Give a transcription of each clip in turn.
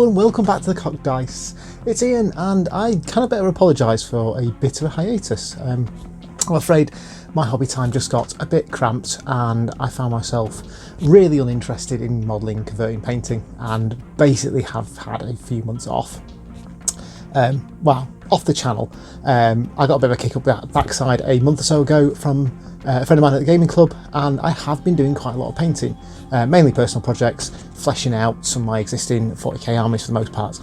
Hello and welcome back to the Cocked Dice. It's Ian, and I kind of better apologise for a bit of a hiatus. I'm afraid my hobby time just got a bit cramped and I found myself really uninterested in modelling, converting, painting, and basically have had a few months off. Off the channel. I got a bit of a kick up the backside a month or so ago from a friend of mine at the gaming club, and I have been doing quite a lot of painting, mainly personal projects, fleshing out some of my existing 40k armies for the most part.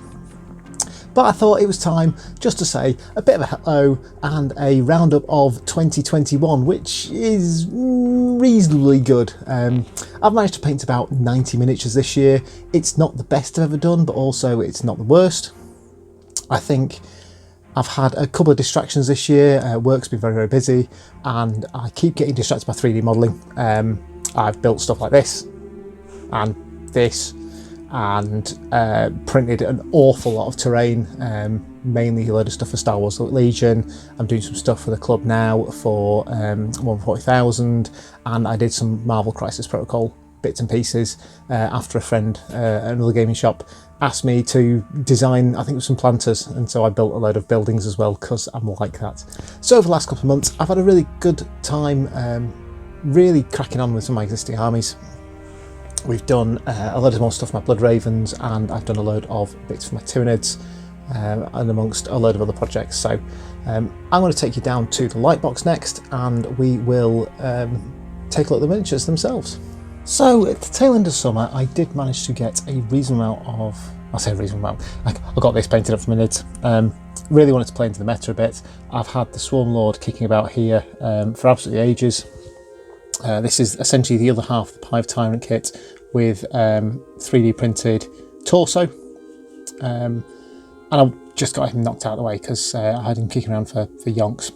But I thought it was time just to say a bit of a hello and a roundup of 2021, which is reasonably good. I've managed to paint about 90 miniatures this year. It's not the best I've ever done, but also it's not the worst. I think I've had a couple of distractions this year. Work's been very, very busy, and I keep getting distracted by 3D modelling. I've built stuff like this, and this, and printed an awful lot of terrain, mainly a load of stuff for Star Wars Legion. I'm doing some stuff for the club now for 140,000, and I did some Marvel Crisis Protocol bits and pieces after a friend at another gaming shop asked me to design, I think it was some planters, and so I built a load of buildings as well because I'm like that. So over the last couple of months I've had a really good time really cracking on with some of my existing armies. We've done a load of more stuff for my Blood Ravens, and I've done a load of bits for my Tyranids, and amongst a load of other projects. So I'm going to take you down to the Lightbox next, and we will take a look at the miniatures themselves. So at the tail end of summer I did manage to get a reasonable amount of, I say a reasonable amount, I got this painted up for minutes. Really wanted to play into the meta a bit. I've had the Swarm Lord kicking about here for absolutely ages. This is essentially the other half of the Hive Tyrant kit with 3D printed torso, and I just got him knocked out of the way because I had him kicking around for yonks.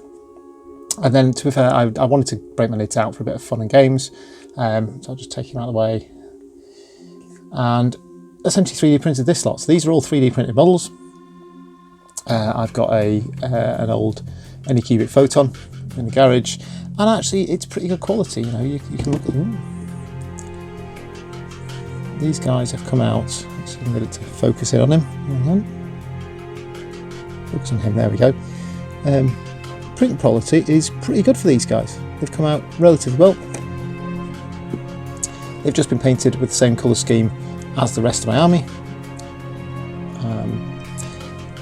And then, to be fair, I wanted to break my lids out for a bit of fun and games, so I'll just take him out of the way and essentially 3D printed this lot. So these are all 3D printed models. I've got an old Anycubic Photon in the garage, and actually it's pretty good quality. You know, you can look at them. These guys have come out. So I'm going to focus in on him. Focus on him. There we go. Print quality is pretty good for these guys. They've come out relatively well. They've just been painted with the same colour scheme as the rest of my army.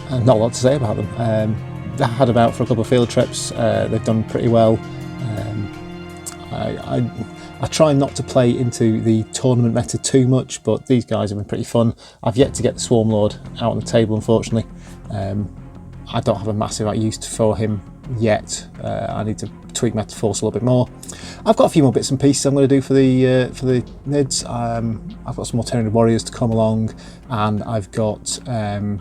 And not a lot to say about them. They had them out for a couple of field trips. They've done pretty well. I try not to play into the tournament meta too much, but these guys have been pretty fun. I've yet to get the Swarm Lord out on the table, unfortunately. I don't have a massive amount of use for him yet. I need to tweak Meta Force a little bit more. I've got a few more bits and pieces I'm going to do for the NIDs. I've got some more Tyranid Warriors to come along, and I've got some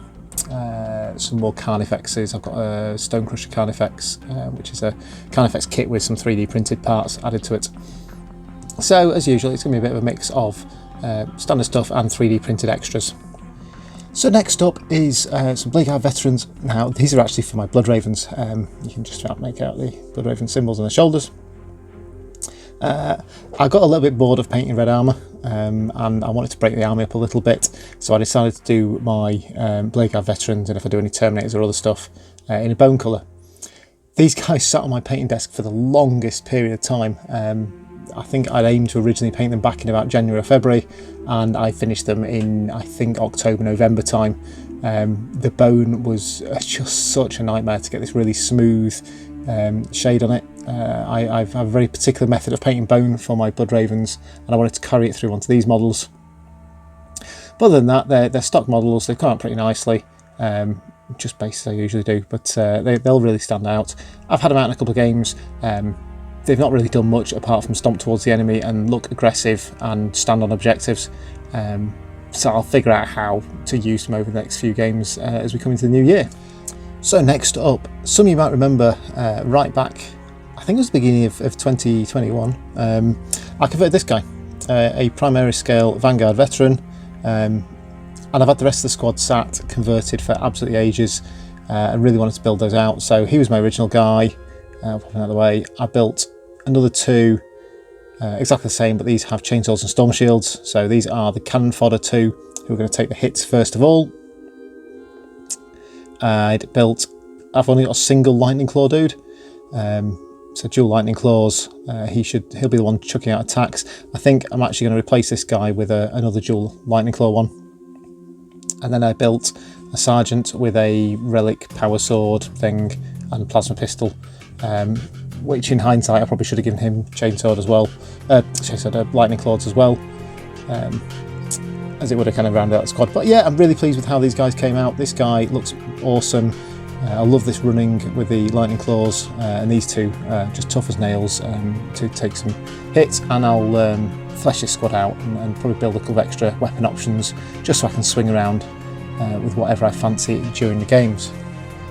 more Carnifexes. I've got a Stonecrusher Carnifex, which is a Carnifex kit with some 3D printed parts added to it. So as usual, it's going to be a bit of a mix of standard stuff and 3D printed extras. So next up is some Vanguard Veterans. Now these are actually for my Blood Ravens. You can just about make out the Blood Raven symbols on the shoulders. I got a little bit bored of painting red armour, and I wanted to break the army up a little bit, so I decided to do my Vanguard Veterans, and if I do any Terminators or other stuff, in a bone colour. These guys sat on my painting desk for the longest period of time. I think I'd aimed to originally paint them back in about January or February, and I finished them in, I think, October, November time. The bone was just such a nightmare to get this really smooth shade on it. I have a very particular method of painting bone for my Blood Ravens, and I wanted to carry it through onto these models. But other than that, they're stock models. They come out pretty nicely, just bases I usually do, but they'll really stand out. I've had them out in a couple of games. They've not really done much apart from stomp towards the enemy and look aggressive and stand on objectives. So I'll figure out how to use them over the next few games as we come into the new year. So next up, some of you might remember right back, I think it was the beginning of 2021, I converted this guy, a primary scale Vanguard Veteran, and I've had the rest of the squad sat converted for absolutely ages. I really wanted to build those out, so he was my original guy. Popping out of the way, I built another two exactly the same, but these have chainsaws and storm shields. So these are the cannon fodder 2 who are going to take the hits first of all. I've only got a single lightning claw dude, so dual lightning claws. He'll be the one chucking out attacks. I think I'm actually going to replace this guy with another dual lightning claw one. And then I built a sergeant with a relic power sword thing and plasma pistol, which in hindsight I probably should have given him chainsword as well, lightning claws as well, as it would have kind of rounded out the squad. But yeah, I'm really pleased with how these guys came out. This guy looks awesome. I love this running with the lightning claws, and these two just tough as nails to take some hits. And I'll flesh this squad out and probably build a couple of extra weapon options just so I can swing around with whatever I fancy during the games.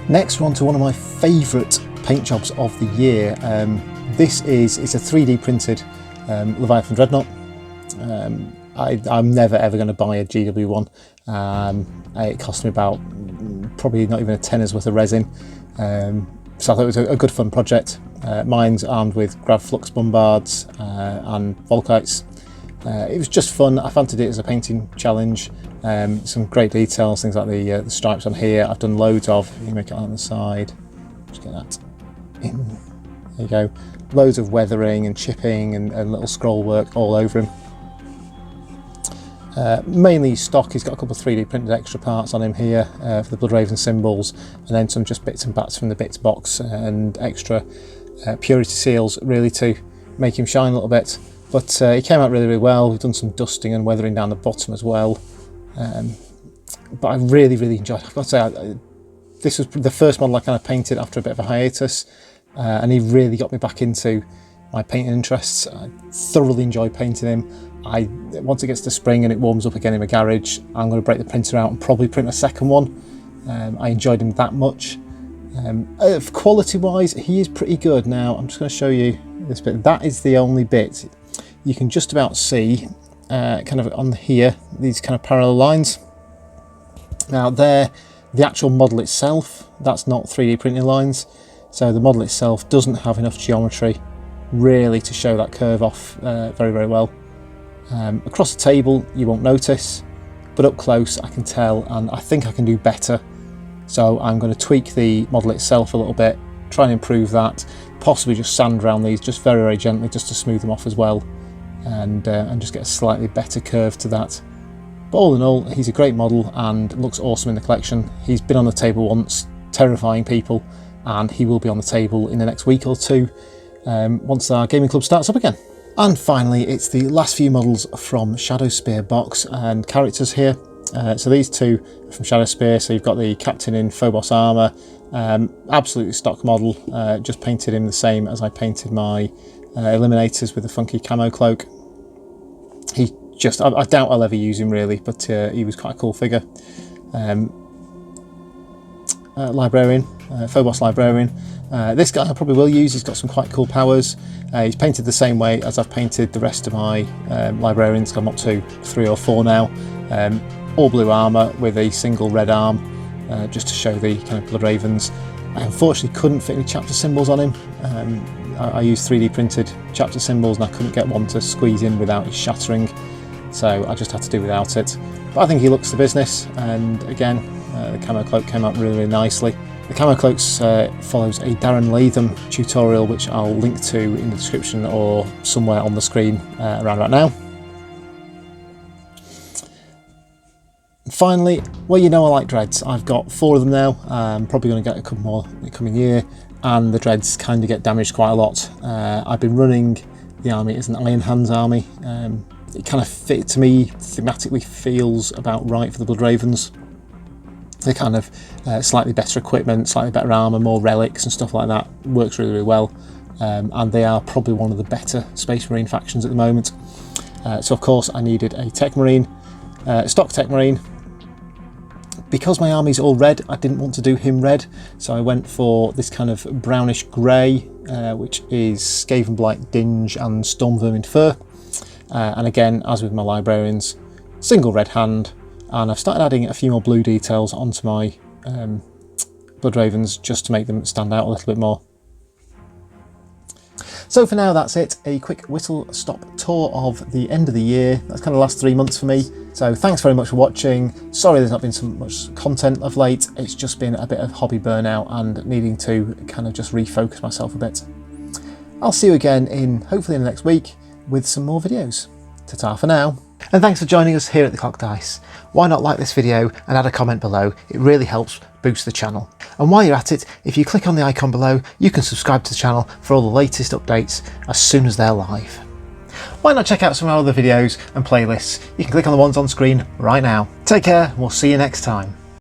Next, we're on to one of my favourite paint jobs of the year. It's a 3D printed Leviathan Dreadnought. I'm never ever going to buy a GW one. It cost me about probably not even a tenner's worth of resin, so I thought it was a good fun project. Mine's armed with grav flux bombards and volkites. It was just fun. I fancied it as a painting challenge. Some great details, things like the stripes on here. I've done loads of. You make it on the side. Just get that in. There you go. Loads of weathering and chipping and little scroll work all over him. Mainly stock. He's got a couple of 3D printed extra parts on him here for the Bloodraven symbols, and then some just bits and bats from the bits box and extra purity seals really to make him shine a little bit. But he came out really, really well. We've done some dusting and weathering down the bottom as well. But I really, really enjoyed it. I've got to say, this was the first model I kind of painted after a bit of a hiatus, and he really got me back into my painting interests. I thoroughly enjoy painting him. Once it gets to spring and it warms up again in my garage, I'm going to break the printer out and probably print a second one. I enjoyed him that much. Quality wise, he is pretty good. Now I'm just going to show you this bit. That is the only bit you can just about see kind of on here, these kind of parallel lines. Now they're the actual model itself. That's not 3D printing lines, so the model itself doesn't have enough geometry really to show that curve off very, very well. Across the table you won't notice, but up close I can tell, and I think I can do better. So I'm going to tweak the model itself a little bit, try and improve that, possibly just sand around these just very, very gently just to smooth them off as well, and just get a slightly better curve to that. But all in all, he's a great model and looks awesome in the collection. He's been on the table once, terrifying people, and he will be on the table in the next week or two once our gaming club starts up again. And finally, it's the last few models from Shadowspear box and characters here. So these two are from Shadowspear. So you've got the captain in Phobos armour, absolutely stock model. Just painted him the same as I painted my Eliminators with the funky camo cloak. I doubt I'll ever use him really, but he was quite a cool figure. Librarian, Phobos Librarian. This guy I probably will use. He's got some quite cool powers. He's painted the same way as I've painted the rest of my librarians. I'm up to 3 or 4 now. All blue armour with a single red arm, just to show the kind of Bloodravens. I unfortunately couldn't fit any chapter symbols on him. I used 3D printed chapter symbols and I couldn't get one to squeeze in without it shattering, so I just had to do without it. But I think he looks the business, and again, the camo cloak came out really, really nicely. The camo cloaks follows a Darren Latham tutorial, which I'll link to in the description or somewhere on the screen around right now. Finally, well, you know I like dreads. I've got 4 of them now. I'm probably going to get a couple more in the coming year, and the dreads kind of get damaged quite a lot. I've been running the army as an Iron Hands army. It kind of fit to me, thematically feels about right for the Bloodravens. They're kind of slightly better equipment, slightly better armour, more relics and stuff like that. Works really, really well. And they are probably one of the better Space Marine factions at the moment. So of course I needed a Tech Marine, stock Tech Marine. Because my army's all red, I didn't want to do him red, so I went for this kind of brownish grey, which is Skavenblight, Dinge and Stormvermin fur. And again, as with my librarians, single red hand. And I've started adding a few more blue details onto my Bloodravens just to make them stand out a little bit more. So for now, that's it. A quick whistle-stop tour of the end of the year. That's kind of the last 3 months for me. So thanks very much for watching. Sorry there's not been so much content of late. It's just been a bit of hobby burnout and needing to kind of just refocus myself a bit. I'll see you again hopefully in the next week with some more videos. Ta-ta for now. And thanks for joining us here at the Clock Dice. Why not like this video and add a comment below? It really helps boost the channel. And while you're at it, if you click on the icon below, you can subscribe to the channel for all the latest updates as soon as they're live. Why not check out some of our other videos and playlists? You can click on the ones on screen right now. Take care, and we'll see you next time.